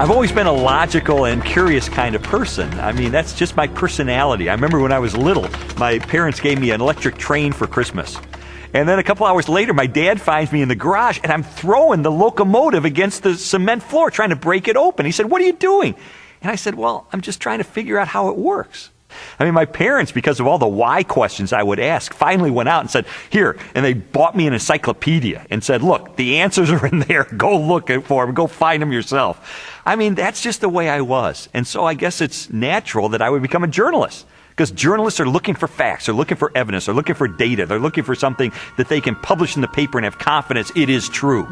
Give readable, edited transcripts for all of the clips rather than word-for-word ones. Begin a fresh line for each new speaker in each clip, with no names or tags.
I've always been a logical and curious kind of person. I mean, that's just my personality. I remember when I was little, my parents gave me an electric train for Christmas. And then a couple hours later, my dad finds me in the garage, and I'm throwing the locomotive against the cement floor, trying to break it open. He said, "What are you doing?" And I said, "Well, I'm just trying to figure out how it works." I mean, my parents, because of all the why questions I would ask, finally went out and said, "Here," and they bought me an encyclopedia and said, "Look, the answers are in there. Go look for them. Go find them yourself." I mean, that's just the way I was. And so I guess it's natural that I would become a journalist. Because journalists are looking for facts, they're looking for evidence, they're looking for data, they're looking for something that they can publish in the paper and have confidence it is true.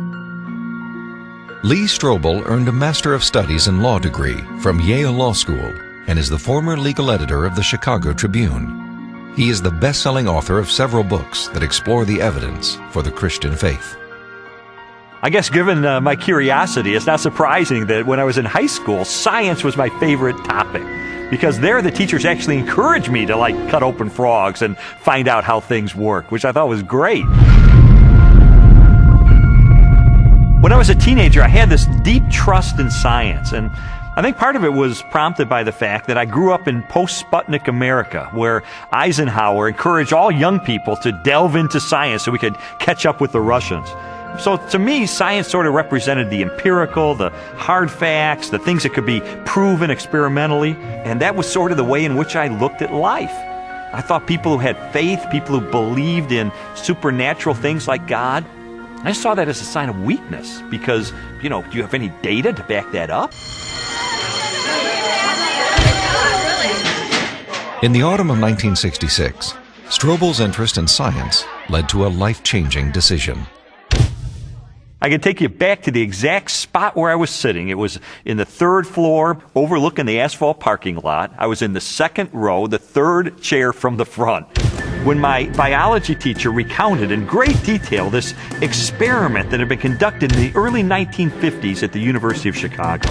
Lee Strobel earned a Master of Studies in Law degree from Yale Law School and is the former legal editor of the Chicago Tribune. He is the best-selling author of several books that explore the evidence for the Christian faith.
I guess given my curiosity, it's not surprising that when I was in high school, science was my favorite topic. Because there the teachers actually encouraged me to cut open frogs and find out how things work, which I thought was great. When I was a teenager, I had this deep trust in science, and I think part of it was prompted by the fact that I grew up in post-Sputnik America, where Eisenhower encouraged all young people to delve into science so we could catch up with the Russians. So to me, science sort of represented the empirical, the hard facts, the things that could be proven experimentally, and that was sort of the way in which I looked at life. I thought people who had faith, people who believed in supernatural things like God, I saw that as a sign of weakness because, do you have any data to back that up?
In the autumn of 1966, Strobel's interest in science led to a life-changing decision.
I can take you back to the exact spot where I was sitting. It was in the third floor overlooking the asphalt parking lot. I was in the second row, the third chair from the front, when my biology teacher recounted in great detail this experiment that had been conducted in the early 1950s at the University of Chicago.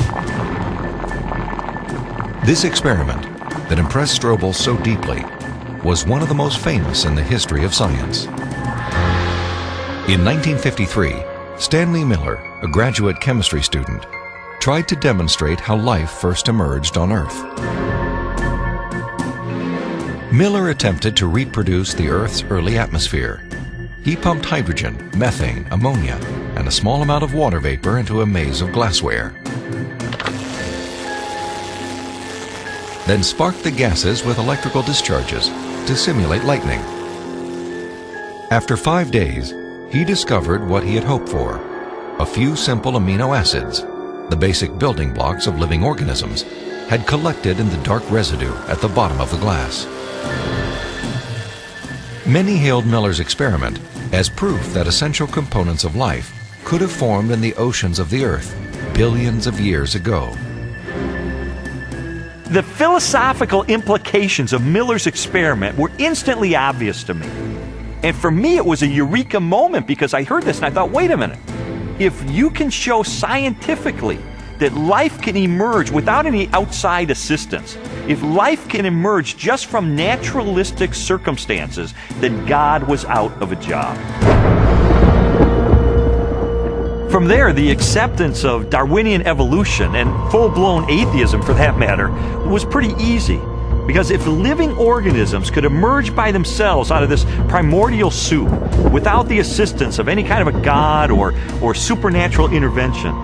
This experiment that impressed Strobel so deeply was one of the most famous in the history of science. In 1953, Stanley Miller, a graduate chemistry student, tried to demonstrate how life first emerged on Earth. Miller attempted to reproduce the Earth's early atmosphere. He pumped hydrogen, methane, ammonia, and a small amount of water vapor into a maze of glassware. Then sparked the gases with electrical discharges to simulate lightning. After 5 days, he discovered what he had hoped for: a few simple amino acids, the basic building blocks of living organisms, had collected in the dark residue at the bottom of the glass. Many hailed Miller's experiment as proof that essential components of life could have formed in the oceans of the Earth billions of years ago.
The philosophical implications of Miller's experiment were instantly obvious to me. And for me, it was a eureka moment because I heard this and I thought, wait a minute. If you can show scientifically that life can emerge without any outside assistance, if life can emerge just from naturalistic circumstances, then God was out of a job. From there, the acceptance of Darwinian evolution, and full-blown atheism for that matter, was pretty easy. Because if living organisms could emerge by themselves out of this primordial soup without the assistance of any kind of a god or supernatural intervention,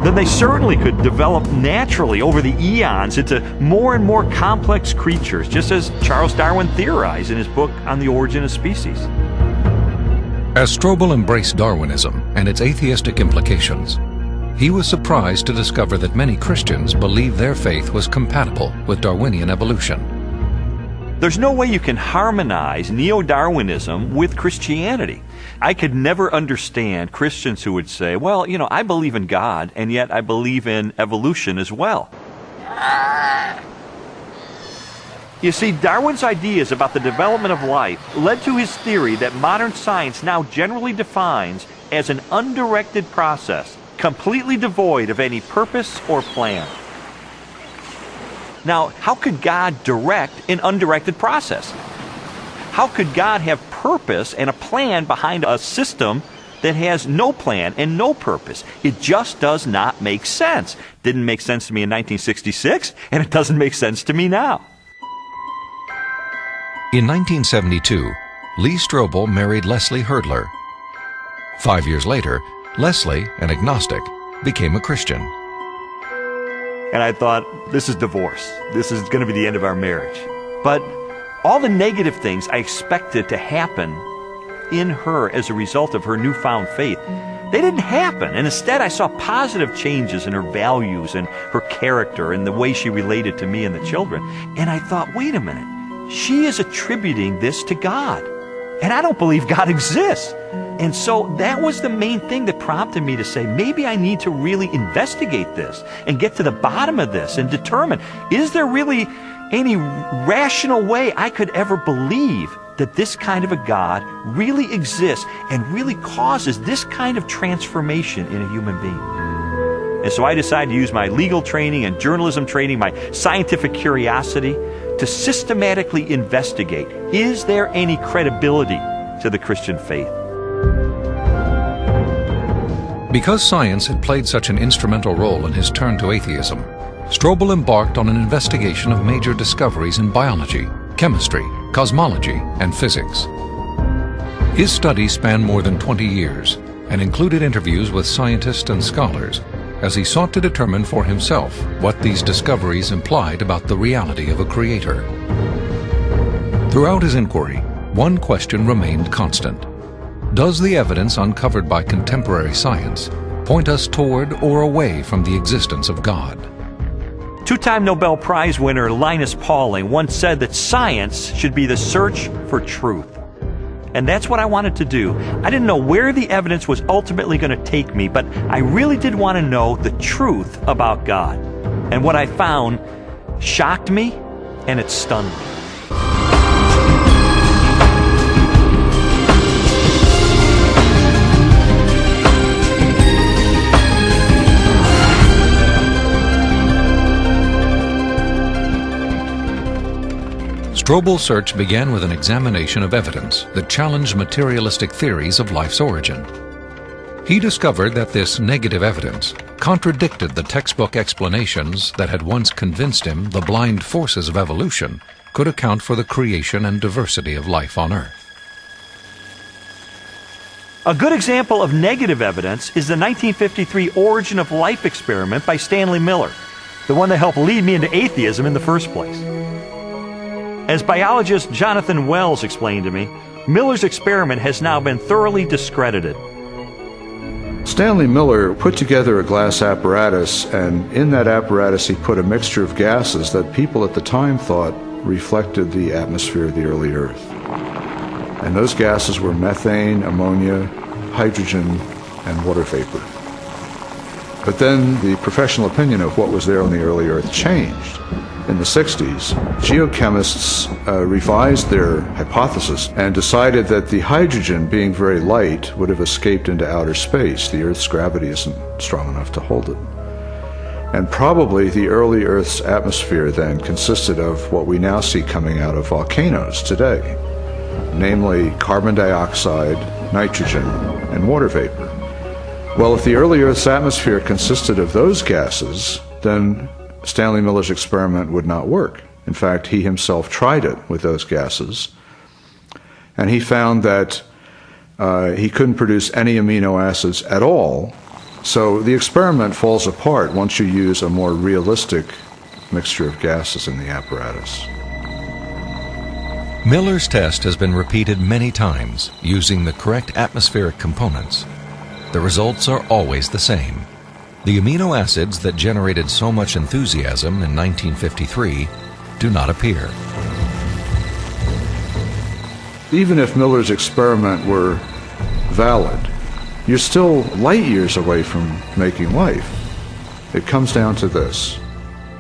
then they certainly could develop naturally over the eons into more and more complex creatures, just as Charles Darwin theorized in his book On the Origin of Species.
As Strobel embraced Darwinism and its atheistic implications, he was surprised to discover that many Christians believed their faith was compatible with Darwinian evolution.
There's no way you can harmonize neo-Darwinism with Christianity. I could never understand Christians who would say, well, I believe in God, and yet I believe in evolution as well. You see, Darwin's ideas about the development of life led to his theory that modern science now generally defines as an undirected process, completely devoid of any purpose or plan. Now, how could God direct an undirected process? How could God have purpose and a plan behind a system that has no plan and no purpose. It just does not make sense. Didn't make sense to me in 1966, and it doesn't make sense to me now.
In 1972, Lee Strobel married Leslie Hurdler. 5 years later, Leslie, an agnostic, became a Christian.
And I thought, this is divorce. This is going to be the end of our marriage. But all the negative things I expected to happen in her as a result of her newfound faith, they didn't happen. And instead, I saw positive changes in her values and her character and the way she related to me and the children. And I thought, wait a minute. She is attributing this to God. And I don't believe God exists. And so that was the main thing that prompted me to say, maybe I need to really investigate this and get to the bottom of this and determine, is there really any rational way I could ever believe that this kind of a God really exists and really causes this kind of transformation in a human being? And so I decided to use my legal training and journalism training, my scientific curiosity, to systematically investigate, is there any credibility to the Christian faith?
Because science had played such an instrumental role in his turn to atheism, Strobel embarked on an investigation of major discoveries in biology, chemistry, cosmology, and physics. His studies spanned more than 20 years and included interviews with scientists and scholars as he sought to determine for himself what these discoveries implied about the reality of a creator. Throughout his inquiry, one question remained constant. Does the evidence uncovered by contemporary science point us toward or away from the existence of God?
Two-time Nobel Prize winner Linus Pauling once said that science should be the search for truth. And that's what I wanted to do. I didn't know where the evidence was ultimately going to take me, but I really did want to know the truth about God. And what I found shocked me and it stunned me.
Strobel's search began with an examination of evidence that challenged materialistic theories of life's origin. He discovered that this negative evidence contradicted the textbook explanations that had once convinced him the blind forces of evolution could account for the creation and diversity of life on Earth.
A good example of negative evidence is the 1953 Origin of Life experiment by Stanley Miller, the one that helped lead me into atheism in the first place. As biologist Jonathan Wells explained to me, Miller's experiment has now been thoroughly discredited.
Stanley Miller put together a glass apparatus, and in that apparatus he put a mixture of gases that people at the time thought reflected the atmosphere of the early Earth. And those gases were methane, ammonia, hydrogen, and water vapor. But then the professional opinion of what was there on the early Earth changed. In the 60s, geochemists revised their hypothesis and decided that the hydrogen, being very light, would have escaped into outer space. The Earth's gravity isn't strong enough to hold it. And probably the early Earth's atmosphere then consisted of what we now see coming out of volcanoes today, namely carbon dioxide, nitrogen, and water vapor. Well, if the early Earth's atmosphere consisted of those gases, then Stanley Miller's experiment would not work. In fact, he himself tried it with those gases, and he found that he couldn't produce any amino acids at all. So the experiment falls apart once you use a more realistic mixture of gases in the apparatus.
Miller's test has been repeated many times using the correct atmospheric components. The results are always the same. The amino acids that generated so much enthusiasm in 1953 do not appear.
Even if Miller's experiment were valid, you're still light years away from making life. It comes down to this.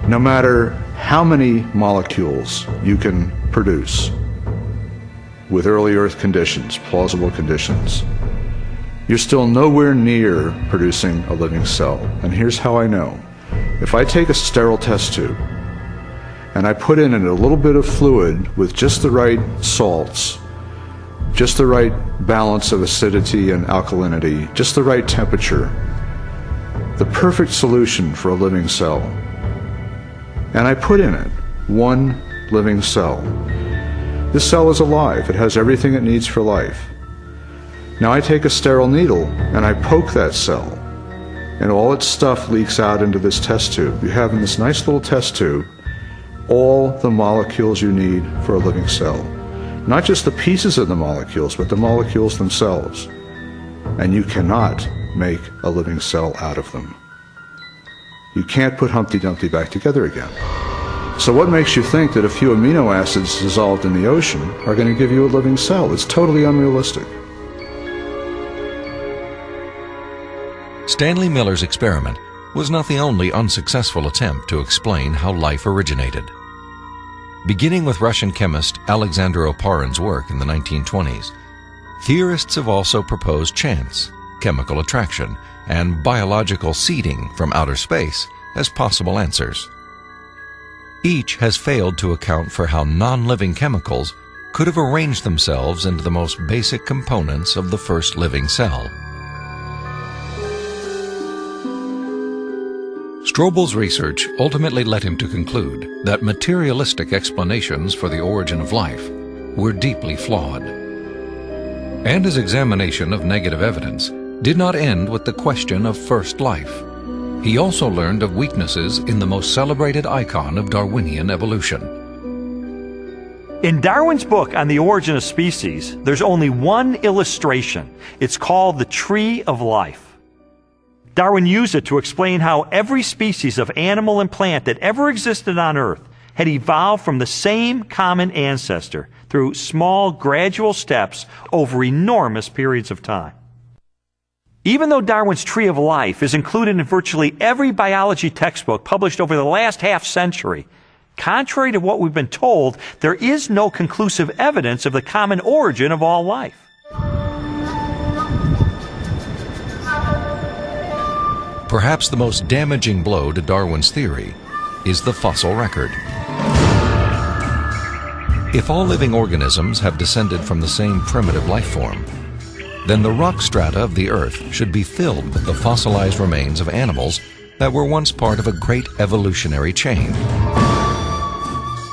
No matter how many molecules you can produce with early Earth conditions, plausible conditions, you're still nowhere near producing a living cell. And here's how I know. If I take a sterile test tube and I put in a little bit of fluid with just the right salts, just the right balance of acidity and alkalinity, just the right temperature, the perfect solution for a living cell. And I put in it one living cell. This cell is alive. It has everything it needs for life. Now I take a sterile needle and I poke that cell, and all its stuff leaks out into this test tube. You have in this nice little test tube all the molecules you need for a living cell. Not just the pieces of the molecules, but the molecules themselves. And you cannot make a living cell out of them. You can't put Humpty Dumpty back together again. So what makes you think that a few amino acids dissolved in the ocean are going to give you a living cell? It's totally unrealistic.
Stanley Miller's experiment was not the only unsuccessful attempt to explain how life originated. Beginning with Russian chemist Alexander Oparin's work in the 1920s, theorists have also proposed chance, chemical attraction, and biological seeding from outer space as possible answers. Each has failed to account for how non-living chemicals could have arranged themselves into the most basic components of the first living cell. Strobel's research ultimately led him to conclude that materialistic explanations for the origin of life were deeply flawed. And his examination of negative evidence did not end with the question of first life. He also learned of weaknesses in the most celebrated icon of Darwinian evolution.
In Darwin's book on the origin of species, there's only one illustration. It's called the Tree of Life. Darwin used it to explain how every species of animal and plant that ever existed on Earth had evolved from the same common ancestor through small, gradual steps over enormous periods of time. Even though Darwin's Tree of Life is included in virtually every biology textbook published over the last half-century, contrary to what we've been told, there is no conclusive evidence of the common origin of all life.
Perhaps the most damaging blow to Darwin's theory is the fossil record. If all living organisms have descended from the same primitive life form, then the rock strata of the Earth should be filled with the fossilized remains of animals that were once part of a great evolutionary chain.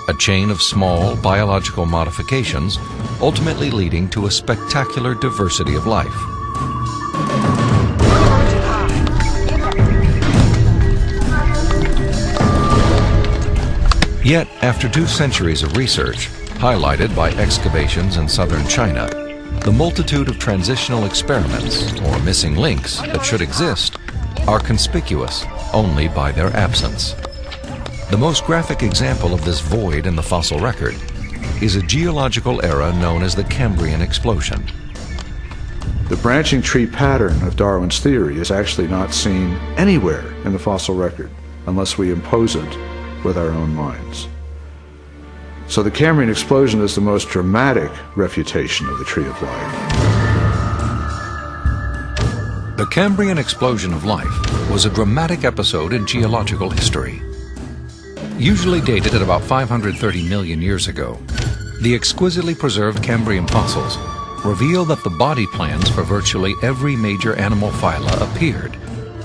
A chain of small biological modifications, ultimately leading to a spectacular diversity of life. Yet, after 2 centuries of research, highlighted by excavations in southern China, the multitude of transitional experiments, or missing links, that should exist, are conspicuous only by their absence. The most graphic example of this void in the fossil record is a geological era known as the Cambrian explosion.
The branching tree pattern of Darwin's theory is actually not seen anywhere in the fossil record unless we impose it with our own minds. So the Cambrian explosion is the most dramatic refutation of the Tree of Life.
The Cambrian explosion of life was a dramatic episode in geological history. Usually dated at about 530 million years ago, the exquisitely preserved Cambrian fossils reveal that the body plans for virtually every major animal phyla appeared,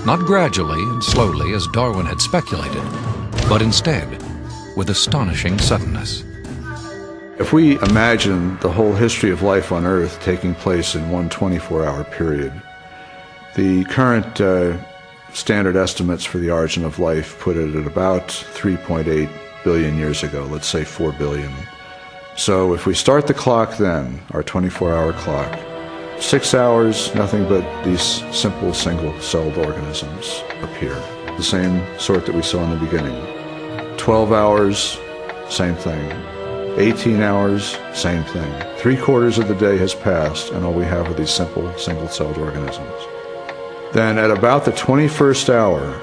not gradually and slowly as Darwin had speculated, but instead with astonishing suddenness.
If we imagine the whole history of life on Earth taking place in one 24-hour period, the current standard estimates for the origin of life put it at about 3.8 billion years ago, let's say 4 billion. So if we start the clock then, our 24-hour clock, 6 hours, nothing but these simple single-celled organisms appear, the same sort that we saw in the beginning. 12 hours, same thing. 18 hours, same thing. 3/4 of the day has passed, and all we have are these simple single-celled organisms. Then at about the 21st hour,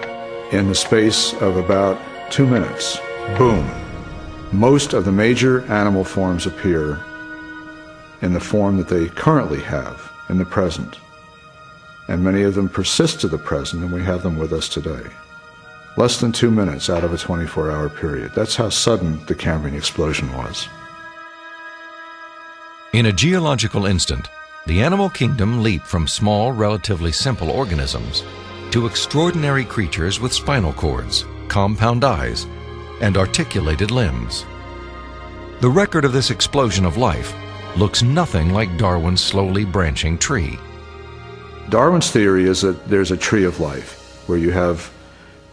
in the space of about 2 minutes, boom, most of the major animal forms appear in the form that they currently have in the present. And many of them persist to the present, and we have them with us today. Less than 2 minutes out of a 24-hour period. That's how sudden the Cambrian explosion was.
In a geological instant, the animal kingdom leaped from small, relatively simple organisms to extraordinary creatures with spinal cords, compound eyes, and articulated limbs. The record of this explosion of life looks nothing like Darwin's slowly branching tree.
Darwin's theory is that there's a tree of life, where you have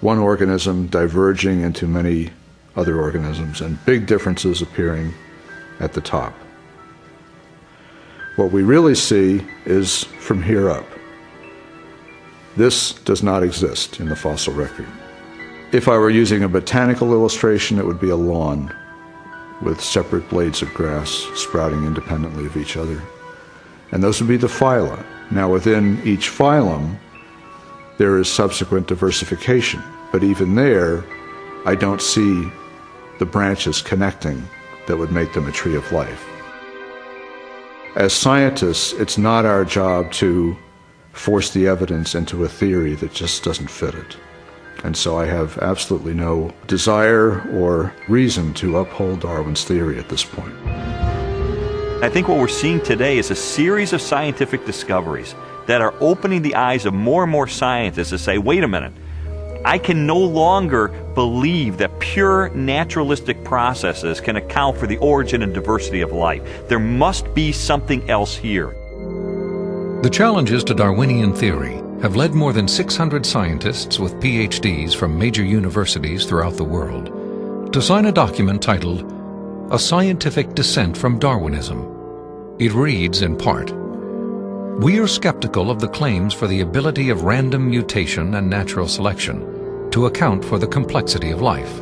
one organism diverging into many other organisms and big differences appearing at the top. What we really see is from here up. This does not exist in the fossil record. If I were using a botanical illustration, it would be a lawn with separate blades of grass sprouting independently of each other. And those would be the phyla. Now, within each phylum, there is subsequent diversification, but even there, I don't see the branches connecting that would make them a tree of life. As scientists, it's not our job to force the evidence into a theory that just doesn't fit it. And so I have absolutely no desire or reason to uphold Darwin's theory at this point.
I think what we're seeing today is a series of scientific discoveries that are opening the eyes of more and more scientists to say, wait a minute, I can no longer believe that pure naturalistic processes can account for the origin and diversity of life. There must be something else here.
The challenges to Darwinian theory have led more than 600 scientists with PhDs from major universities throughout the world to sign a document titled A Scientific Dissent from Darwinism. It reads in part, "We are skeptical of the claims for the ability of random mutation and natural selection to account for the complexity of life."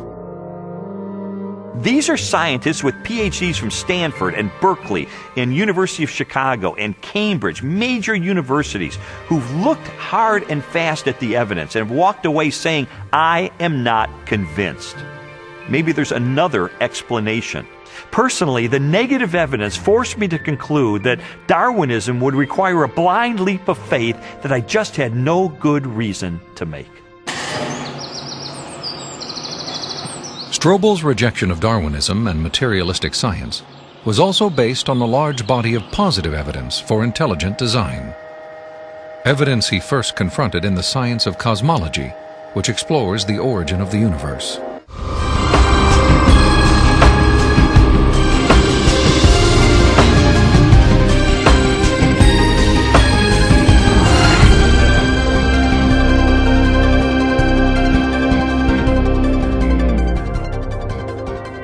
These are scientists with PhDs from Stanford and Berkeley and University of Chicago and Cambridge, major universities, who've looked hard and fast at the evidence and have walked away saying, I am not convinced. Maybe there's another explanation. Personally, the negative evidence forced me to conclude that Darwinism would require a blind leap of faith that I just had no good reason to make.
Strobel's rejection of Darwinism and materialistic science was also based on the large body of positive evidence for intelligent design. Evidence he first confronted in the science of cosmology, which explores the origin of the universe.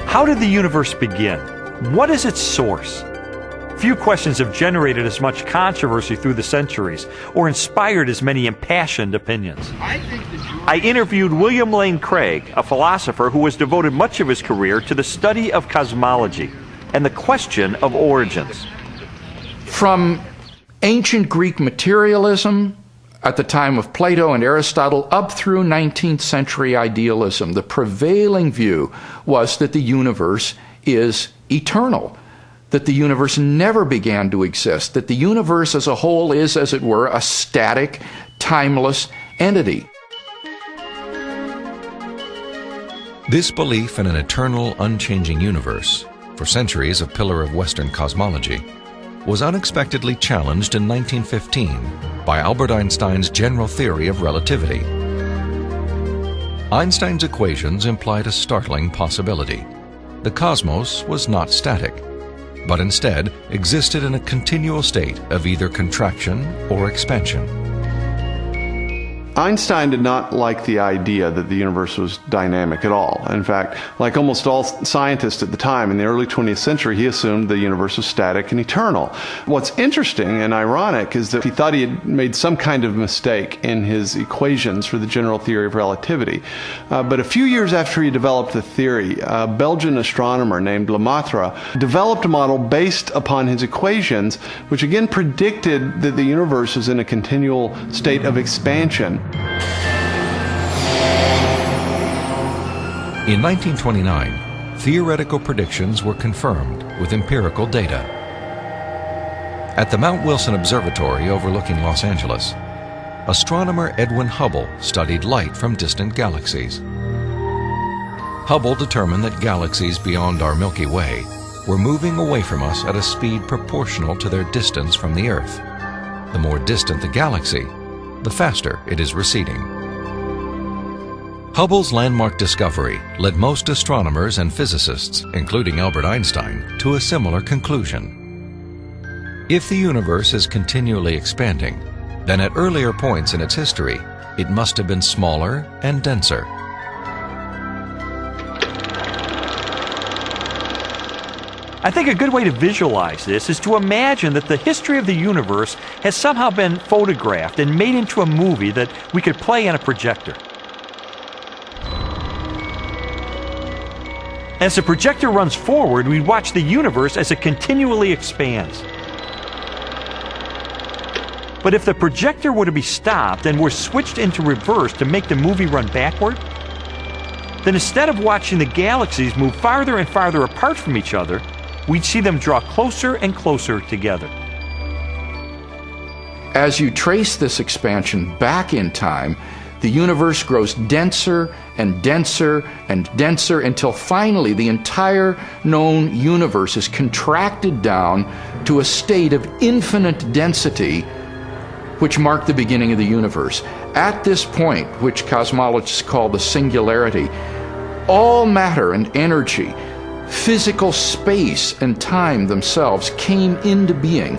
How did the universe begin? What is its source? Few questions have generated as much controversy through the centuries or inspired as many impassioned opinions. I interviewed William Lane Craig, a philosopher who has devoted much of his career to the study of cosmology and the question of origins.
From ancient Greek materialism at the time of Plato and Aristotle up through 19th century idealism, the prevailing view was that the universe is eternal, that the universe never began to exist, that the universe as a whole is, as it were, a static, timeless entity.
This belief in an eternal, unchanging universe, for centuries a pillar of Western cosmology, was unexpectedly challenged in 1915 by Albert Einstein's general theory of relativity. Einstein's equations implied a startling possibility. The cosmos was not static, but instead existed in a continual state of either contraction or expansion.
Einstein did not like the idea that the universe was dynamic at all. In fact, like almost all scientists at the time in the early 20th century, he assumed the universe was static and eternal. What's interesting and ironic is that he thought he had made some kind of mistake in his equations for the general theory of relativity. But a few years after he developed the theory, a Belgian astronomer named Lemaitre developed a model based upon his equations, which again predicted that the universe was in a continual state of expansion.
In 1929, theoretical predictions were confirmed with empirical data. At the Mount Wilson Observatory overlooking Los Angeles, astronomer Edwin Hubble studied light from distant galaxies. Hubble determined that galaxies beyond our Milky Way were moving away from us at a speed proportional to their distance from the Earth. The more distant the galaxy, the faster it is receding. Hubble's landmark discovery led most astronomers and physicists, including Albert Einstein, to a similar conclusion. If the universe is continually expanding, then at earlier points in its history, it must have been smaller and denser.
I think a good way to visualize this is to imagine that the history of the universe has somehow been photographed and made into a movie that we could play on a projector. As the projector runs forward, we watch the universe as it continually expands. But if the projector were to be stopped and were switched into reverse to make the movie run backward, then instead of watching the galaxies move farther and farther apart from each other, we'd see them draw closer and closer together.
As you trace this expansion back in time, the universe grows denser and denser and denser until finally the entire known universe is contracted down to a state of infinite density, which marked the beginning of the universe. At this point, which cosmologists call the singularity, all matter and energy, physical space and time themselves came into being.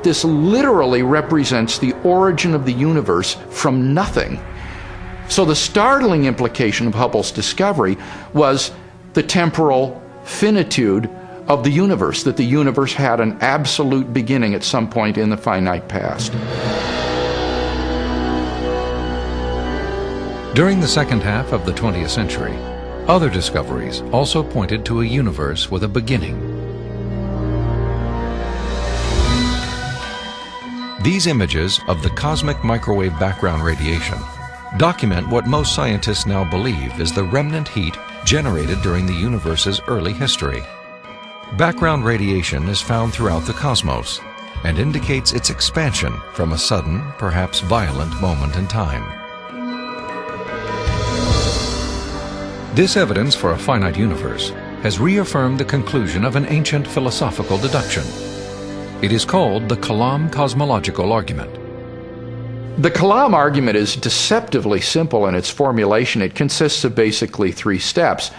This literally represents the origin of the universe from nothing. So the startling implication of Hubble's discovery was the temporal finitude of the universe, that the universe had an absolute beginning at some point in the finite past.
During the second half of the 20th century, other discoveries also pointed to a universe with a beginning. These images of the cosmic microwave background radiation document what most scientists now believe is the remnant heat generated during the universe's early history. Background radiation is found throughout the cosmos and indicates its expansion from a sudden, perhaps violent moment in time. This evidence for a finite universe has reaffirmed the conclusion of an ancient philosophical deduction. It is called the Kalam cosmological argument.
The Kalam argument is deceptively simple in its formulation. It consists of basically three steps.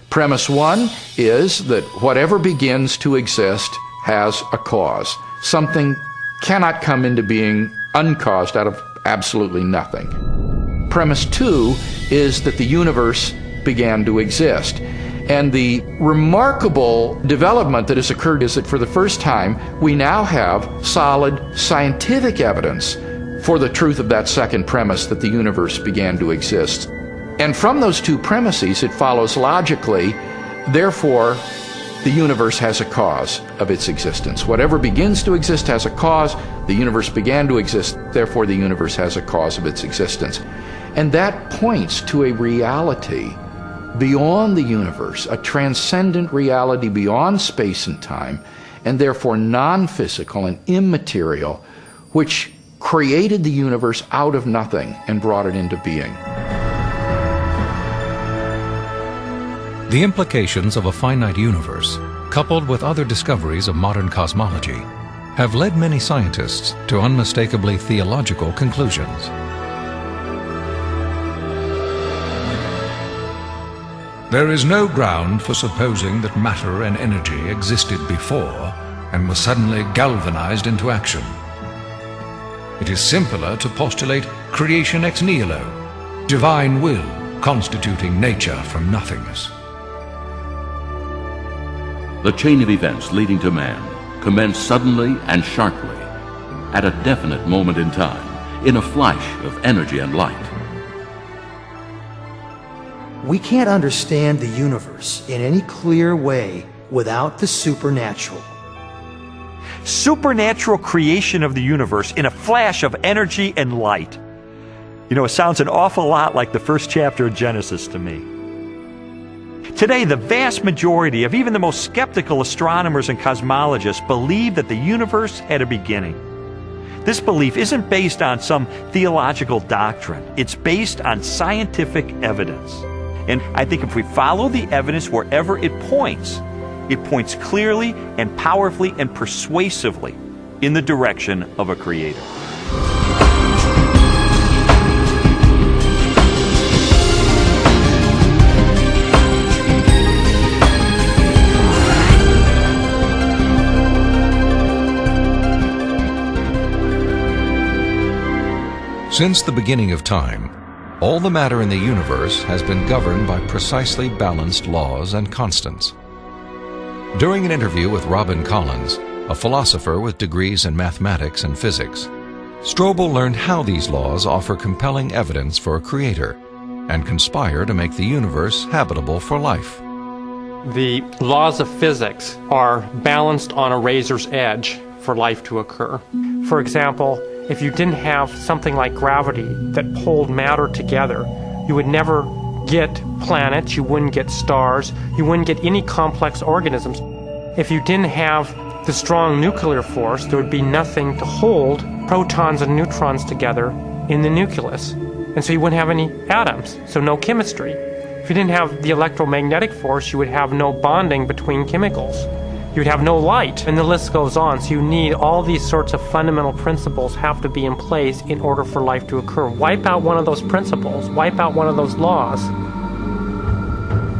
Premise one is that whatever begins to exist has a cause. Something cannot come into being uncaused out of absolutely nothing. Premise two is that the universe began to exist. And the remarkable development that has occurred is that for the first time, we now have solid scientific evidence for the truth of that second premise, that the universe began to exist. And from those two premises, it follows logically, therefore, the universe has a cause of its existence. Whatever begins to exist has a cause. The universe began to exist, therefore the universe has a cause of its existence. And that points to a reality beyond the universe, a transcendent reality beyond space and time, and therefore non-physical and immaterial, which created the universe out of nothing and brought it into being.
The implications of a finite universe, coupled with other discoveries of modern cosmology, have led many scientists to unmistakably theological conclusions. There is no ground for supposing that matter and energy existed before and were suddenly galvanized into action. It is simpler to postulate creation ex nihilo, divine will constituting nature from nothingness.
The chain of events leading to man commenced suddenly and sharply, at a definite moment in time, in a flash of energy and light.
We can't understand the universe in any clear way without the supernatural.
Supernatural creation of the universe in a flash of energy and light. You know, it sounds an awful lot like the first chapter of Genesis to me. Today, the vast majority of even the most skeptical astronomers and cosmologists believe that the universe had a beginning. This belief isn't based on some theological doctrine. It's based on scientific evidence. And I think if we follow the evidence wherever it points, It points clearly and powerfully and persuasively in the direction of a creator.
Since the beginning of time, all the matter in the universe has been governed by precisely balanced laws and constants. During an interview with Robin Collins, a philosopher with degrees in mathematics and physics, Strobel learned how these laws offer compelling evidence for a creator and conspire to make the universe habitable for life.
The laws of physics are balanced on a razor's edge for life to occur. For example, if you didn't have something like gravity that pulled matter together, you would never get planets, you wouldn't get stars, you wouldn't get any complex organisms. If you didn't have the strong nuclear force, there would be nothing to hold protons and neutrons together in the nucleus. And so you wouldn't have any atoms, so no chemistry. If you didn't have the electromagnetic force, you would have no bonding between chemicals. You would have no light, and the list goes on. So you need all these sorts of fundamental principles have to be in place in order for life to occur. Wipe out one of those principles, wipe out one of those laws,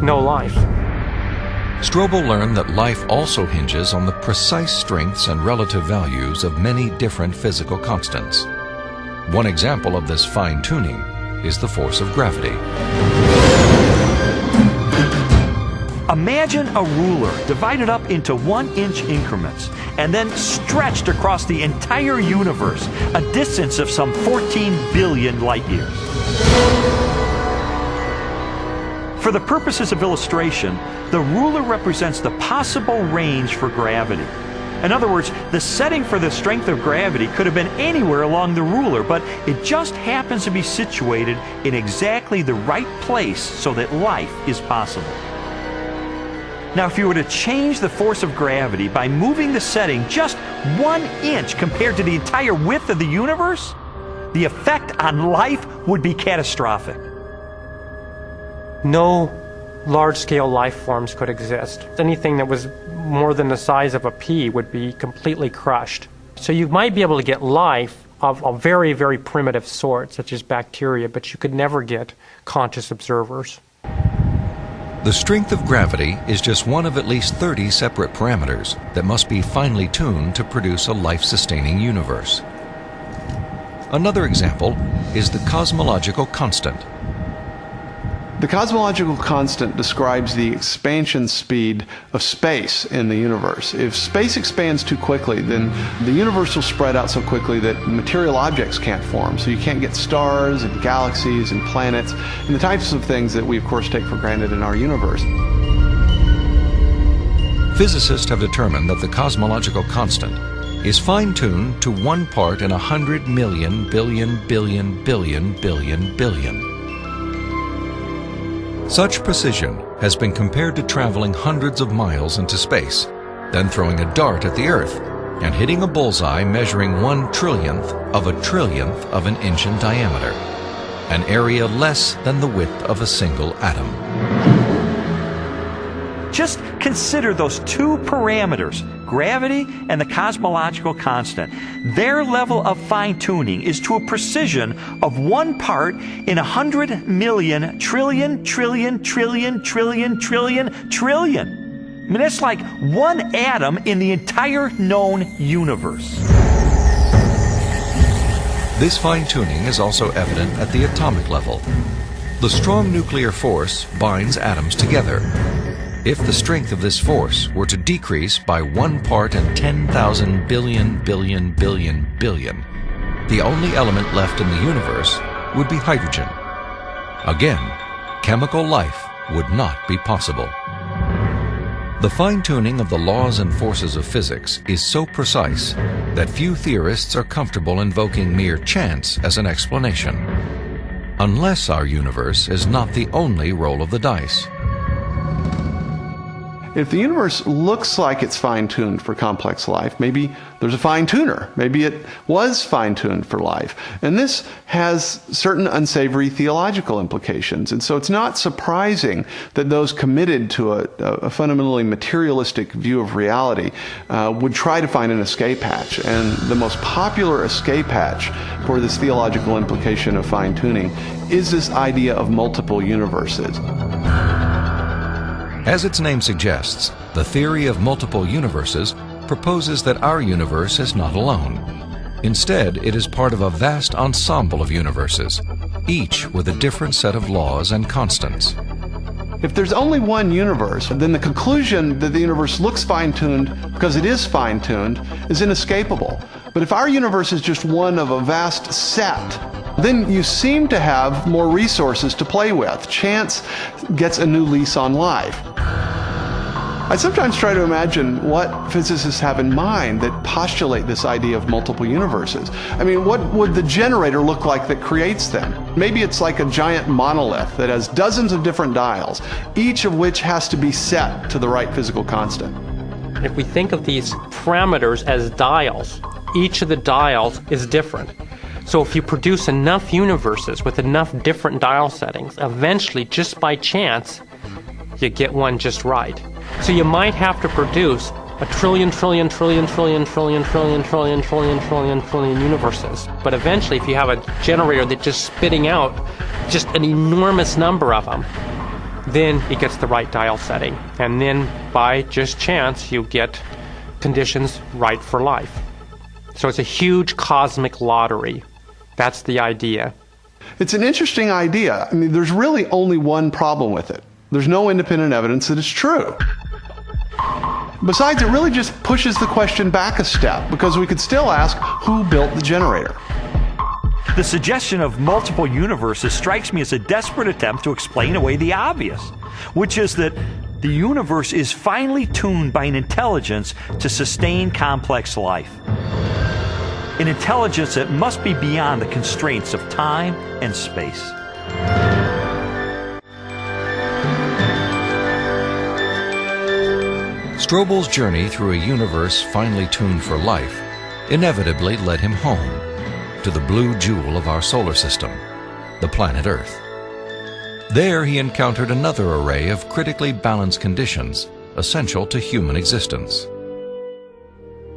no life.
Strobel learned that life also hinges on the precise strengths and relative values of many different physical constants. One example of this fine-tuning is the force of gravity.
Imagine a ruler divided up into 1-inch increments and then stretched across the entire universe, a distance of some 14 billion light years. For the purposes of illustration, the ruler represents the possible range for gravity. In other words, the setting for the strength of gravity could have been anywhere along the ruler, but it just happens to be situated in exactly the right place so that life is possible. Now, if you were to change the force of gravity by moving the setting just 1 inch compared to the entire width of the universe, the effect on life would be catastrophic.
No large-scale life forms could exist. Anything that was more than the size of a pea would be completely crushed. So you might be able to get life of a very, very primitive sort, such as bacteria, but you could never get conscious observers.
The strength of gravity is just one of at least 30 separate parameters that must be finely tuned to produce a life-sustaining universe. Another example is the cosmological constant.
The cosmological constant describes the expansion speed of space in the universe. If space expands too quickly, then the universe will spread out so quickly that material objects can't form. So you can't get stars and galaxies and planets and the types of things that we, of course, take for granted in our universe.
Physicists have determined that the cosmological constant is fine-tuned to 1 part in 100 million billion billion billion billion billion. Such precision has been compared to traveling hundreds of miles into space, then throwing a dart at the Earth and hitting a bullseye measuring 1/trillionth of an inch in diameter, an area less than the width of a single atom.
Just consider those two parameters, gravity and the cosmological constant. Their level of fine-tuning is to a precision of 1 part in 100 million trillion trillion trillion trillion trillion trillion. I mean, that's like 1 atom in the entire known universe.
This fine-tuning is also evident at the atomic level. The strong nuclear force binds atoms together. If the strength of this force were to decrease by 1 part in 10,000 billion billion billion billion, the only element left in the universe would be hydrogen. Again, chemical life would not be possible. The fine-tuning of the laws and forces of physics is so precise that few theorists are comfortable invoking mere chance as an explanation, unless our universe is not the only roll of the dice.
if the universe looks like it's fine-tuned for complex life, maybe there's a fine-tuner. Maybe it was fine-tuned for life. And this has certain unsavory theological implications. And so it's not surprising that those committed to a fundamentally materialistic view of reality would try to find an escape hatch. And the most popular escape hatch for this theological implication of fine-tuning is this idea of multiple universes.
As its name suggests, the theory of multiple universes proposes that our universe is not alone. Instead, it is part of a vast ensemble of universes, each with a different set of laws and constants.
If there's only one universe, then the conclusion that the universe looks fine-tuned because it is fine-tuned is inescapable. But if our universe is just one of a vast set, then you seem to have more resources to play with. Chance gets a new lease on life. I sometimes try to imagine what physicists have in mind that postulate this idea of multiple universes. I mean, what would the generator look like that creates them? Maybe it's like a giant monolith that has dozens of different dials, each of which has to be set to the right physical constant.
If we think of these parameters as dials, each of the dials is different. So if you produce enough universes with enough different dial settings, eventually, just by chance, you get one just right. So you might have to produce a trillion universes. But eventually, if you have a generator that's just spitting out just an enormous number of them, then it gets the right dial setting. And then, by just chance, you get conditions right for life. So it's a huge cosmic lottery. That's the idea.
It's an interesting idea. I mean, there's really only one problem with it. There's no independent evidence that it's true. Besides, it really just pushes the question back a step, because we could still ask, who built the generator?
The suggestion of multiple universes strikes me as a desperate attempt to explain away the obvious, which is that the universe is finely tuned by an intelligence to sustain complex life. An intelligence that must be beyond the constraints of time and space.
Strobel's journey through a universe finely tuned for life inevitably led him home, to the blue jewel of our solar system, the planet Earth. There he encountered another array of critically balanced conditions essential to human existence.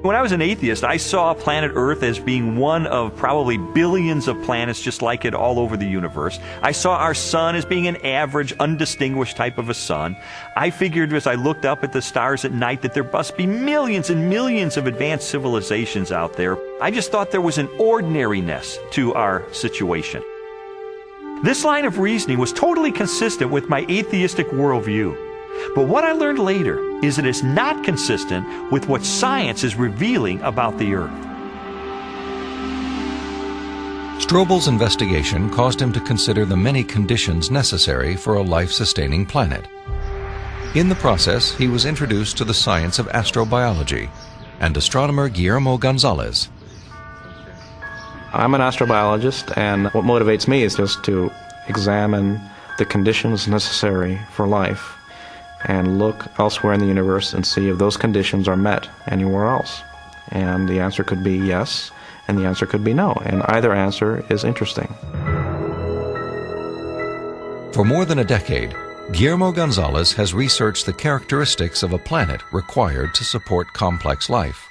When I was an atheist, I saw planet Earth as being one of probably billions of planets just like it all over the universe. I saw our sun as being an average, undistinguished type of a sun. I figured as I looked up at the stars at night that there must be millions and millions of advanced civilizations out there. I just thought there was an ordinariness to our situation. This line of reasoning was totally consistent with my atheistic worldview. But what I learned later is that it's not consistent with what science is revealing about the Earth.
Strobel's investigation caused him to consider the many conditions necessary for a life-sustaining planet. In the process, he was introduced to the science of astrobiology and astronomer Guillermo Gonzalez.
I'm an astrobiologist, and what motivates me is just to examine the conditions necessary for life and look elsewhere in the universe and see if those conditions are met anywhere else. And the answer could be yes, and the answer could be no, and either answer is interesting.
For more than a decade, Guillermo Gonzalez has researched the characteristics of a planet required to support complex life.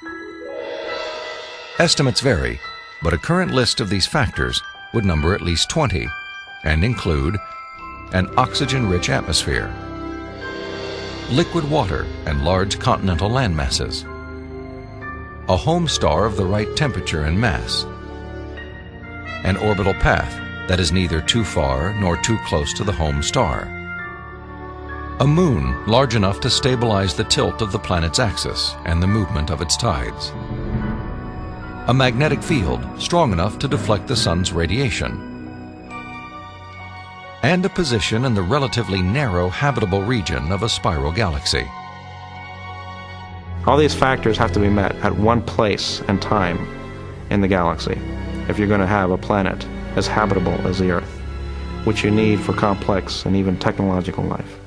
Estimates vary, but a current list of these factors would number at least 20 and include an oxygen-rich atmosphere, liquid water and large continental land masses, a home star of the right temperature and mass, an orbital path that is neither too far nor too close to the home star, a moon large enough to stabilize the tilt of the planet's axis and the movement of its tides, a magnetic field strong enough to deflect the sun's radiation, and a position in the relatively narrow habitable region of a spiral galaxy.
All these factors have to be met at one place and time in the galaxy if you're going to have a planet as habitable as the Earth, which you need for complex and even technological life.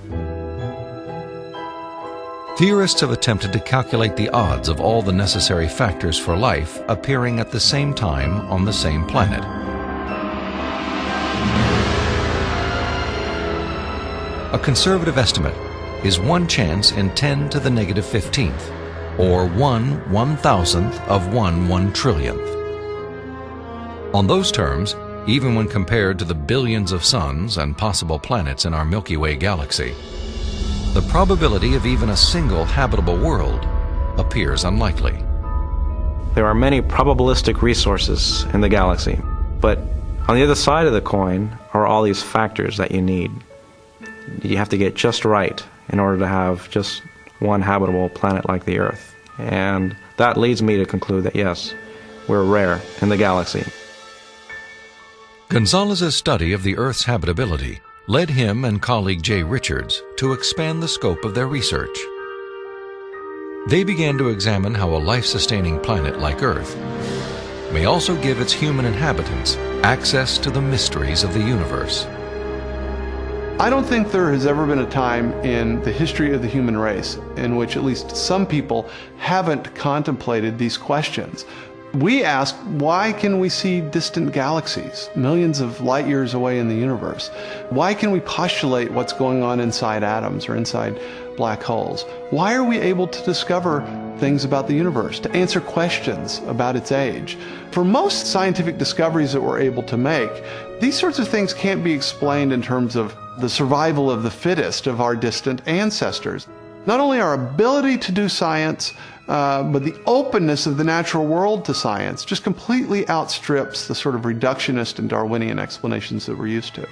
Theorists have attempted to calculate the odds of all the necessary factors for life appearing at the same time on the same planet. A conservative estimate is 1 chance in 10 to the negative 15th, or 1/1000th of 1/1,000,000,000th. On those terms, even when compared to the billions of suns and possible planets in our Milky Way galaxy, the probability of even a single habitable world appears unlikely.
There are many probabilistic resources in the galaxy, but on the other side of the coin are all these factors that you need. You have to get just right in order to have just one habitable planet like the Earth. And that leads me to conclude that yes, we're rare in the galaxy.
Gonzalez's study of the Earth's habitability led him and colleague Jay Richards to expand the scope of their research. They began to examine how a life-sustaining planet like Earth may also give its human inhabitants access to the mysteries of the universe.
I don't think there has ever been a time in the history of the human race in which at least some people haven't contemplated these questions. We ask, why can we see distant galaxies, millions of light years away in the universe? Why can we postulate what's going on inside atoms or inside black holes? Why are we able to discover things about the universe, to answer questions about its age? For most scientific discoveries that we're able to make, these sorts of things can't be explained in terms of the survival of the fittest of our distant ancestors. Not only our ability to do science, but the openness of the natural world to science just completely outstrips the sort of reductionist and Darwinian explanations that we're used to.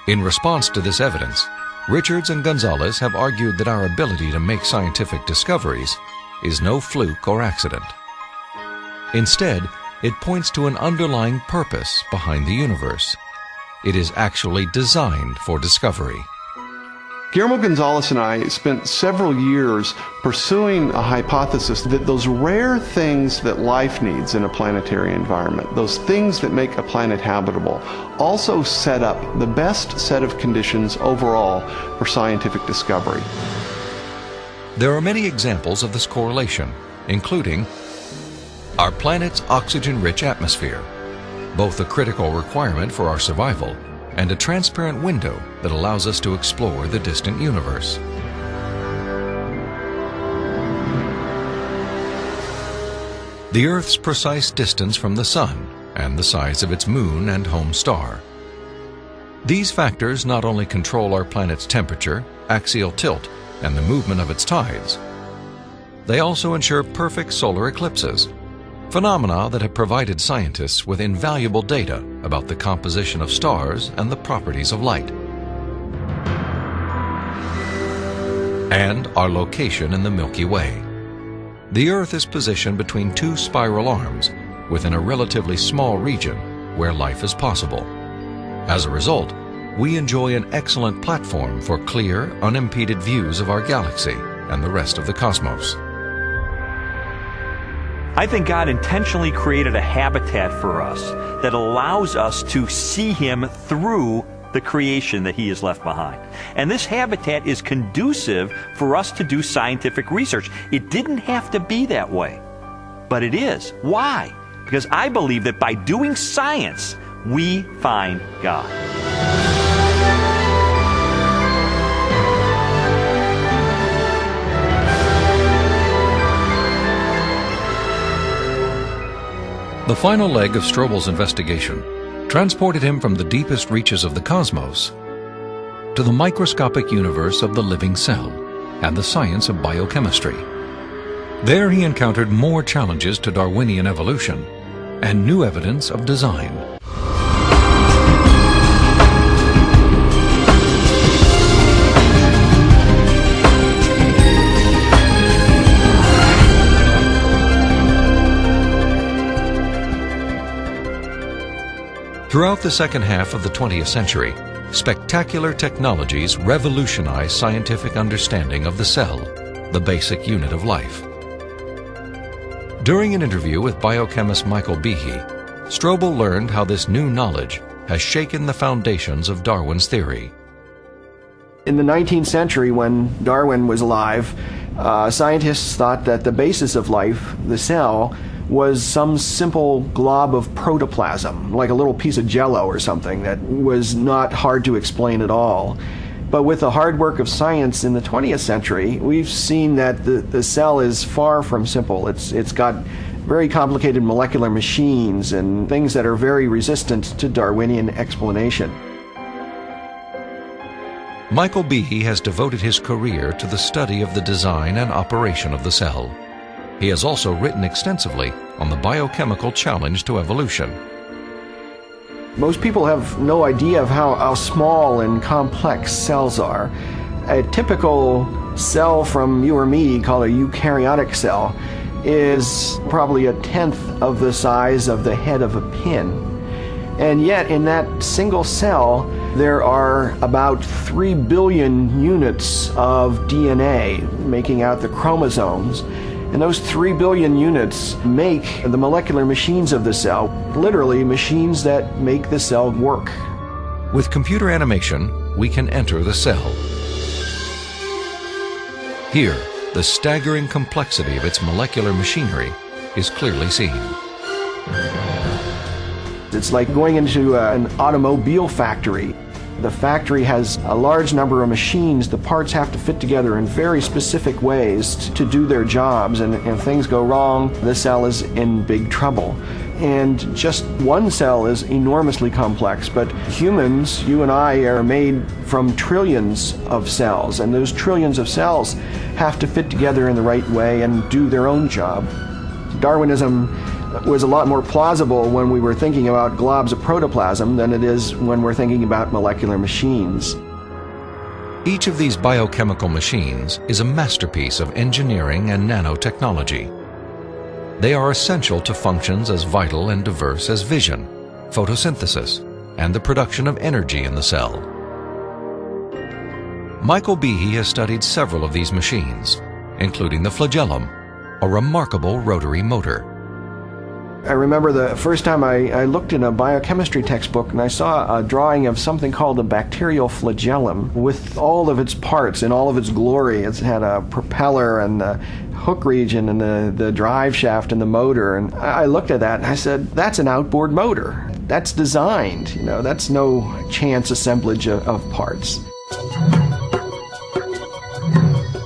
In response to this evidence, Richards and Gonzalez have argued that our ability to make scientific discoveries is no fluke or accident. Instead, it points to an underlying purpose behind the universe. It is actually designed for discovery.
Guillermo Gonzalez and I spent several years pursuing a hypothesis that those rare things that life needs in a planetary environment, those things that make a planet habitable, also set up the best set of conditions overall for scientific discovery.
There are many examples of this correlation, including our planet's oxygen-rich atmosphere, both a critical requirement for our survival and a transparent window that allows us to explore the distant universe. The Earth's precise distance from the Sun and the size of its moon and home star. These factors not only control our planet's temperature, axial tilt, and the movement of its tides, they also ensure perfect solar eclipses, phenomena that have provided scientists with invaluable data about the composition of stars and the properties of light. And our location in the Milky Way. The Earth is positioned between two spiral arms within a relatively small region where life is possible. As a result, we enjoy an excellent platform for clear, unimpeded views of our galaxy and the rest of the cosmos.
I think God intentionally created a habitat for us that allows us to see Him through the creation that He has left behind. And this habitat is conducive for us to do scientific research. It didn't have to be that way, but it is. Why? Because I believe that by doing science, we find God.
The final leg of Strobel's investigation transported him from the deepest reaches of the cosmos to the microscopic universe of the living cell and the science of biochemistry. There he encountered more challenges to Darwinian evolution and new evidence of design. Throughout the second half of the 20th century, spectacular technologies revolutionized scientific understanding of the cell, the basic unit of life. During an interview with biochemist Michael Behe, Strobel learned how this new knowledge has shaken the foundations of Darwin's theory.
In the 19th century, when Darwin was alive, scientists thought that the basis of life, the cell, was some simple glob of protoplasm, like a little piece of jello or something that was not hard to explain at all. But with the hard work of science in the 20th century, we've seen that the cell is far from simple. It's got very complicated molecular machines and things that are very resistant to Darwinian explanation.
Michael Behe has devoted his career to the study of the design and operation of the cell. He has also written extensively on the biochemical challenge to evolution.
Most people have no idea of how small and complex cells are. A typical cell from you or me, called a eukaryotic cell, is probably 1/10 of the size of the head of a pin. And yet in that single cell, there are about 3 billion units of DNA making out the chromosomes. And those 3 billion units make the molecular machines of the cell, literally machines that make the cell work.
With computer animation, we can enter the cell. Here, the staggering complexity of its molecular machinery is clearly seen.
It's like going into an automobile factory. The factory has a large number of machines. The parts have to fit together in very specific ways to do their jobs, and if things go wrong, the cell is in big trouble. And just one cell is enormously complex, but humans, you and I, are made from trillions of cells, and those trillions of cells have to fit together in the right way and do their own job. Darwinism was a lot more plausible when we were thinking about globs of protoplasm than it is when we're thinking about molecular machines.
Each of these biochemical machines is a masterpiece of engineering and nanotechnology. They are essential to functions as vital and diverse as vision, photosynthesis, and the production of energy in the cell. Michael Behe has studied several of these machines, including the flagellum, a remarkable rotary motor.
I remember the first time I looked in a biochemistry textbook and I saw a drawing of something called a bacterial flagellum with all of its parts in all of its glory. It had a propeller and the hook region and the drive shaft and the motor. And I looked at that and I said, that's an outboard motor. That's designed. You know, that's no chance assemblage of parts.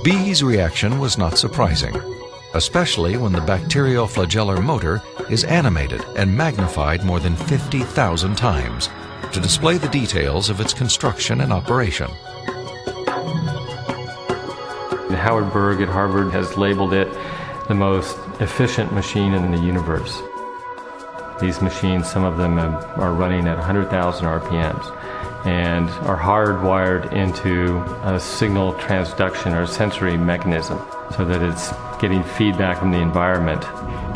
Behe's reaction was not surprising, especially when the bacterial flagellar motor is animated and magnified more than 50,000 times to display the details of its construction and operation.
Howard Berg at Harvard has labeled it the most efficient machine in the universe. These machines, some of them are running at 100,000 RPMs and are hardwired into a signal transduction or sensory mechanism so that it's getting feedback from the environment.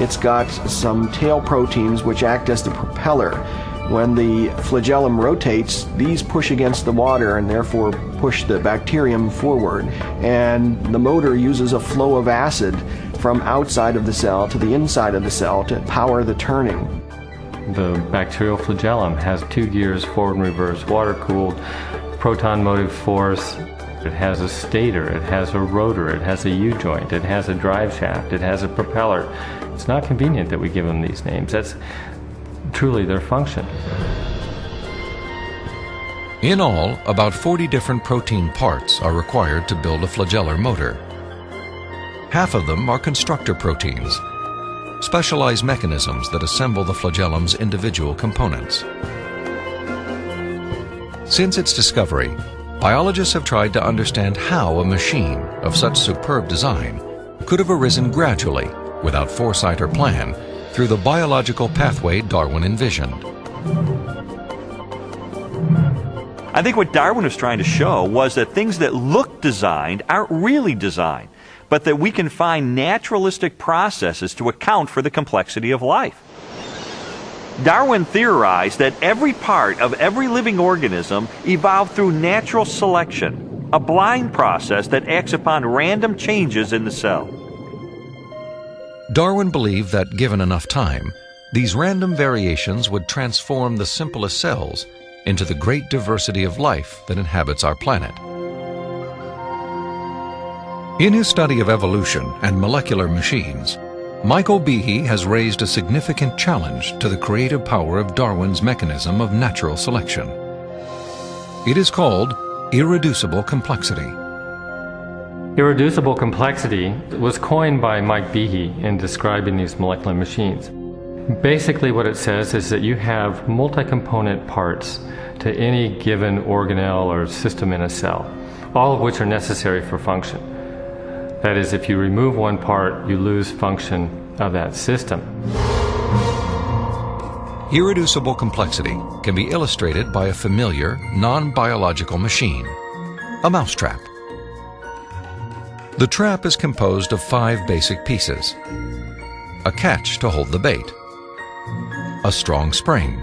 It's got some tail proteins which act as the propeller. When the flagellum rotates, these push against the water and therefore push the bacterium forward. And the motor uses a flow of acid from outside of the cell to the inside of the cell to power the turning.
The bacterial flagellum has 2 gears, forward and reverse, water-cooled, proton motive force. It has a stator, it has a rotor, it has a U-joint, it has a drive shaft, it has a propeller. It's not convenient that we give them these names. That's truly their function.
In all, about 40 different protein parts are required to build a flagellar motor. Half of them are constructor proteins, specialized mechanisms that assemble the flagellum's individual components. Since its discovery, biologists have tried to understand how a machine of such superb design could have arisen gradually, without foresight or plan, through the biological pathway Darwin envisioned.
I think what Darwin was trying to show was that things that look designed aren't really designed, but that we can find naturalistic processes to account for the complexity of life. Darwin theorized that every part of every living organism evolved through natural selection, a blind process that acts upon random changes in the cell.
Darwin believed that, given enough time, these random variations would transform the simplest cells into the great diversity of life that inhabits our planet. In his study of evolution and molecular machines, Michael Behe has raised a significant challenge to the creative power of Darwin's mechanism of natural selection. It is called irreducible complexity.
Irreducible complexity was coined by Mike Behe in describing these molecular machines. Basically what it says is that you have multi-component parts to any given organelle or system in a cell, all of which are necessary for function. That is, if you remove one part, you lose function of that system.
Irreducible complexity can be illustrated by a familiar, non-biological machine, a mousetrap. The trap is composed of 5 basic pieces: a catch to hold the bait, a strong spring,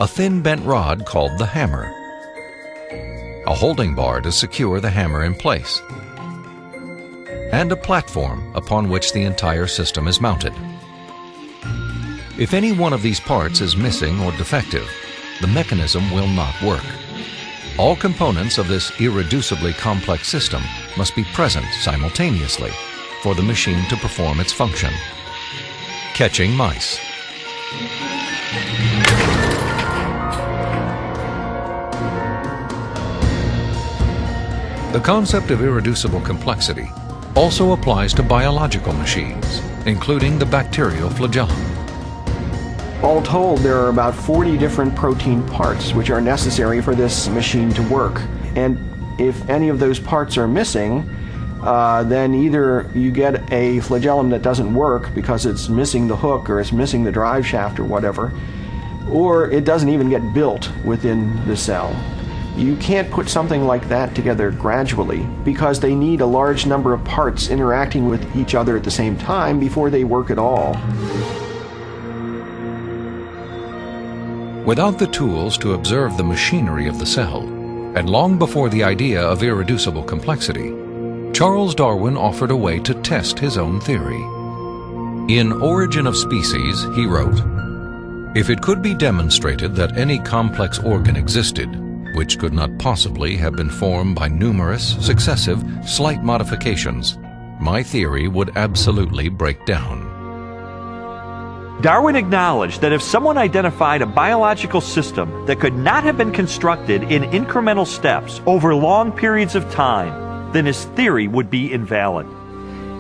a thin bent rod called the hammer, a holding bar to secure the hammer in place, and a platform upon which the entire system is mounted. If any one of these parts is missing or defective, the mechanism will not work. All components of this irreducibly complex system must be present simultaneously for the machine to perform its function. Catching mice. The concept of irreducible complexity also applies to biological machines, including the bacterial flagellum.
All told, there are about 40 different protein parts which are necessary for this machine to work. And if any of those parts are missing, then either you get a flagellum that doesn't work because it's missing the hook or it's missing the drive shaft or whatever, or it doesn't even get built within the cell. You can't put something like that together gradually because they need a large number of parts interacting with each other at the same time before they work at all.
Without the tools to observe the machinery of the cell, and long before the idea of irreducible complexity, Charles Darwin offered a way to test his own theory. In Origin of Species, he wrote, "If it could be demonstrated that any complex organ existed, which could not possibly have been formed by numerous, successive, slight modifications, my theory would absolutely break down."
Darwin acknowledged that if someone identified a biological system that could not have been constructed in incremental steps over long periods of time, then his theory would be invalid.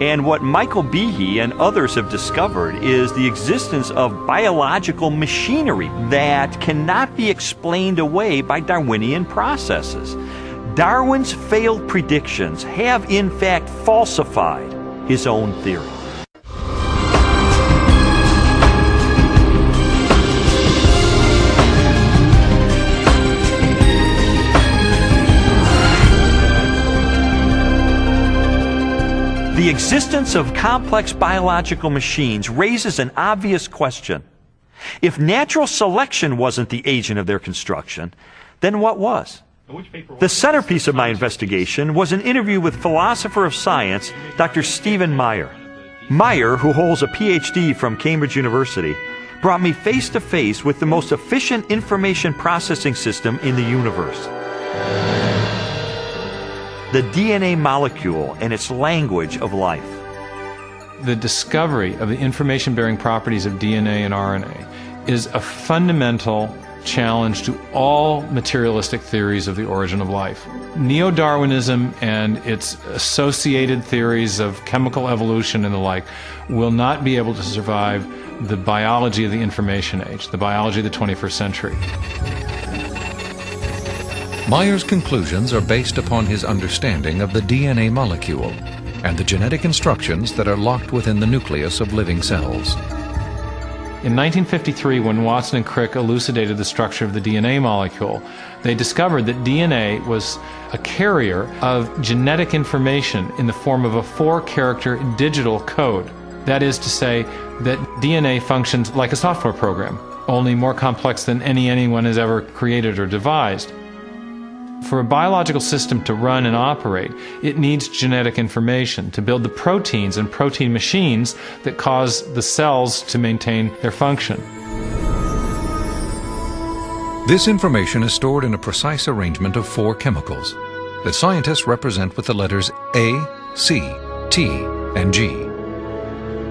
And what Michael Behe and others have discovered is the existence of biological machinery that cannot be explained away by Darwinian processes. Darwin's failed predictions have in fact falsified his own theory. The existence of complex biological machines raises an obvious question. If natural selection wasn't the agent of their construction, then what was? The centerpiece of my investigation was an interview with philosopher of science, Dr. Stephen Meyer. Meyer, who holds a PhD from Cambridge University, brought me face to face with the most efficient information processing system in the universe. The DNA molecule and its language of life.
The discovery of the information-bearing properties of DNA and RNA is a fundamental challenge to all materialistic theories of the origin of life. Neo-Darwinism and its associated theories of chemical evolution and the like will not be able to survive the biology of the information age, the biology of the 21st century.
Meyer's conclusions are based upon his understanding of the DNA molecule and the genetic instructions that are locked within the nucleus of living cells.
In 1953, when Watson and Crick elucidated the structure of the DNA molecule, they discovered that DNA was a carrier of genetic information in the form of a 4-character digital code. That is to say that DNA functions like a software program, only more complex than anyone has ever created or devised. For a biological system to run and operate, it needs genetic information to build the proteins and protein machines that cause the cells to maintain their function.
This information is stored in a precise arrangement of 4 chemicals that scientists represent with the letters A, C, T, and G.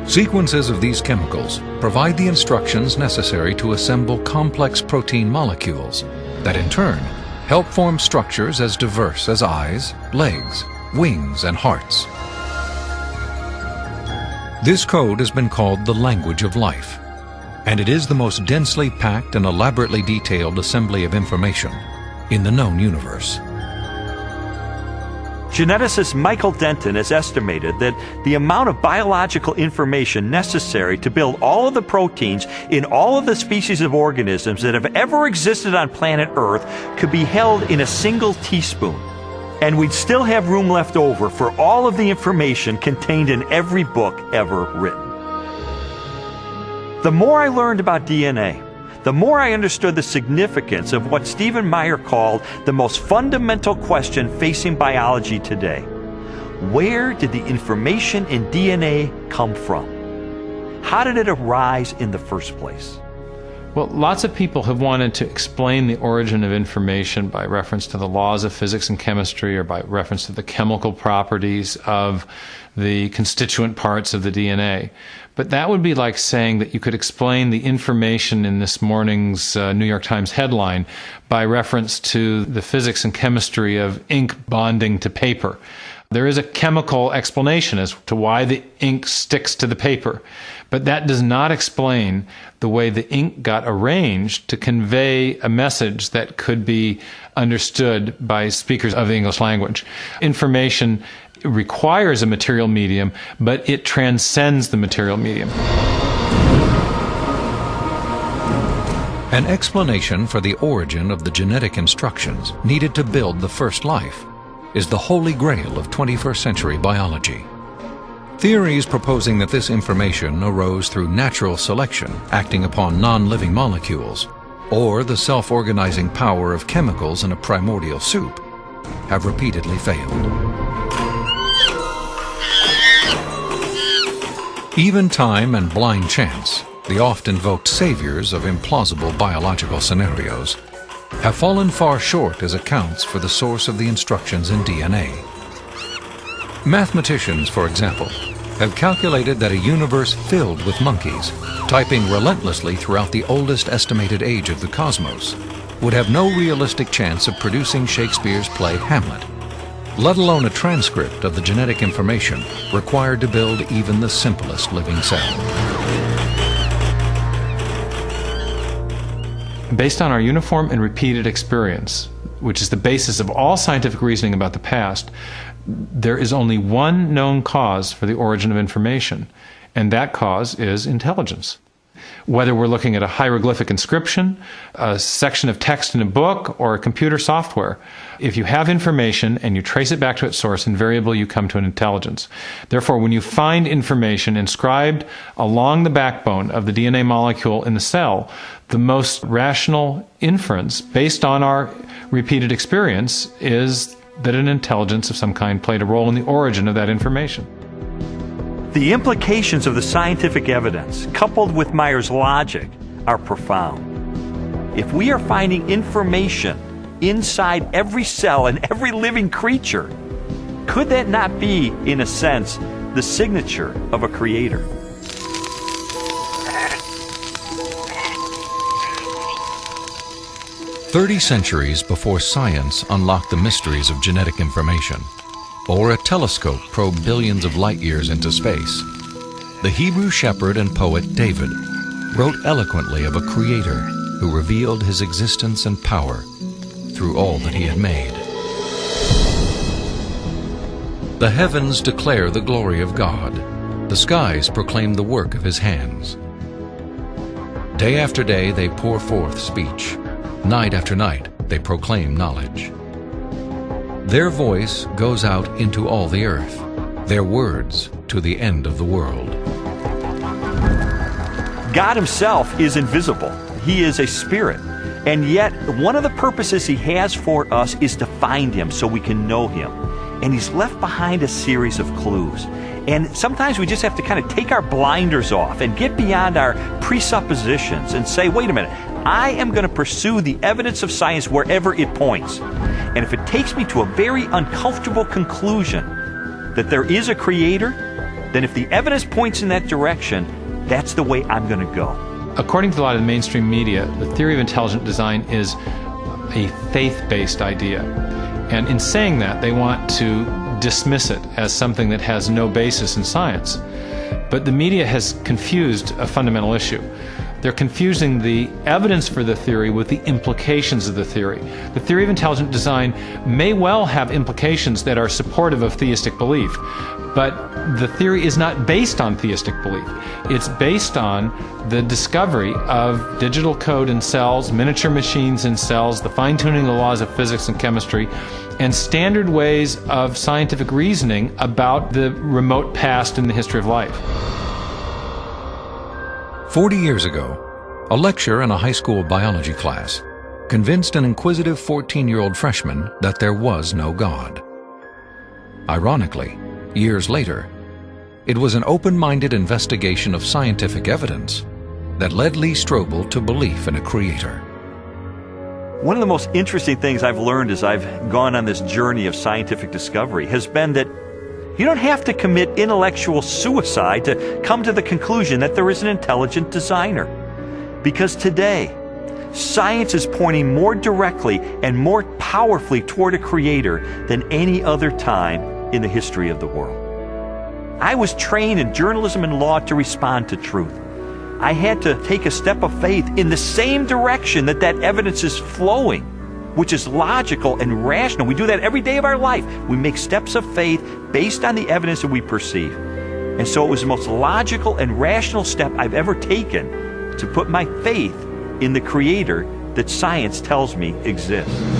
Sequences of these chemicals provide the instructions necessary to assemble complex protein molecules that in turn help form structures as diverse as eyes, legs, wings, and hearts. This code has been called the language of life, and it is the most densely packed and elaborately detailed assembly of information in the known universe.
Geneticist Michael Denton has estimated that the amount of biological information necessary to build all of the proteins in all of the species of organisms that have ever existed on planet Earth could be held in a single teaspoon. And we'd still have room left over for all of the information contained in every book ever written. The more I learned about DNA, the more I understood the significance of what Stephen Meyer called the most fundamental question facing biology today. Where did the information in DNA come from? How did it arise in the first place?
Well, lots of people have wanted to explain the origin of information by reference to the laws of physics and chemistry, or by reference to the chemical properties of the constituent parts of the DNA. But that would be like saying that you could explain the information in this morning's New York Times headline by reference to the physics and chemistry of ink bonding to paper. There is a chemical explanation as to why the ink sticks to the paper, but that does not explain the way the ink got arranged to convey a message that could be understood by speakers of the English language. Information requires a material medium, but it transcends the material medium.
An explanation for the origin of the genetic instructions needed to build the first life is the holy grail of 21st century biology. Theories proposing that this information arose through natural selection acting upon non-living molecules, or the self-organizing power of chemicals in a primordial soup, have repeatedly failed. Even time and blind chance, the oft-invoked saviors of implausible biological scenarios, have fallen far short as accounts for the source of the instructions in DNA. Mathematicians, for example, have calculated that a universe filled with monkeys, typing relentlessly throughout the oldest estimated age of the cosmos, would have no realistic chance of producing Shakespeare's play Hamlet, let alone a transcript of the genetic information required to build even the simplest living cell.
Based on our uniform and repeated experience, which is the basis of all scientific reasoning about the past, there is only one known cause for the origin of information, and that cause is intelligence. Whether we're looking at a hieroglyphic inscription, a section of text in a book, or a computer software, if you have information and you trace it back to its source, invariably you come to an intelligence. Therefore, when you find information inscribed along the backbone of the DNA molecule in the cell, the most rational inference, based on our repeated experience, is that an intelligence of some kind played a role in the origin of that information.
The implications of the scientific evidence, coupled with Meyer's logic, are profound. If we are finding information inside every cell and every living creature, could that not be, in a sense, the signature of a creator?
"30 centuries before science unlocked the mysteries of genetic information, or a telescope probed billions of light years into space, the Hebrew shepherd and poet David wrote eloquently of a creator who revealed his existence and power through all that he had made. The heavens declare the glory of God. The skies proclaim the work of his hands. Day after day they pour forth speech. Night after night they proclaim knowledge. Their voice goes out into all the earth, their words to the end of the world."
God himself is invisible. He is a spirit. And yet, one of the purposes he has for us is to find him so we can know him. And he's left behind a series of clues. And sometimes we just have to kind of take our blinders off and get beyond our presuppositions and say, wait a minute, I am going to pursue the evidence of science wherever it points. And if it takes me to a very uncomfortable conclusion, that there is a creator, then if the evidence points in that direction, that's the way I'm going to go.
According to a lot of the mainstream media, the theory of intelligent design is a faith-based idea. And in saying that, they want to dismiss it as something that has no basis in science. But the media has confused a fundamental issue. They're confusing the evidence for the theory with the implications of the theory. The theory of intelligent design may well have implications that are supportive of theistic belief, but the theory is not based on theistic belief. It's based on the discovery of digital code in cells, miniature machines in cells, the fine-tuning of the laws of physics and chemistry, and standard ways of scientific reasoning about the remote past in the history of life.
40 years ago, a lecturer in a high school biology class convinced an inquisitive 14-year-old freshman that there was no God. Ironically, years later, it was an open-minded investigation of scientific evidence that led Lee Strobel to belief in a creator.
One of the most interesting things I've learned as I've gone on this journey of scientific discovery has been that you don't have to commit intellectual suicide to come to the conclusion that there is an intelligent designer. Because today, science is pointing more directly and more powerfully toward a creator than any other time in the history of the world. I was trained in journalism and law to respond to truth. I had to take a step of faith in the same direction that evidence is flowing, which is logical and rational. We do that every day of our life. We make steps of faith based on the evidence that we perceive. And so it was the most logical and rational step I've ever taken to put my faith in the creator that science tells me exists.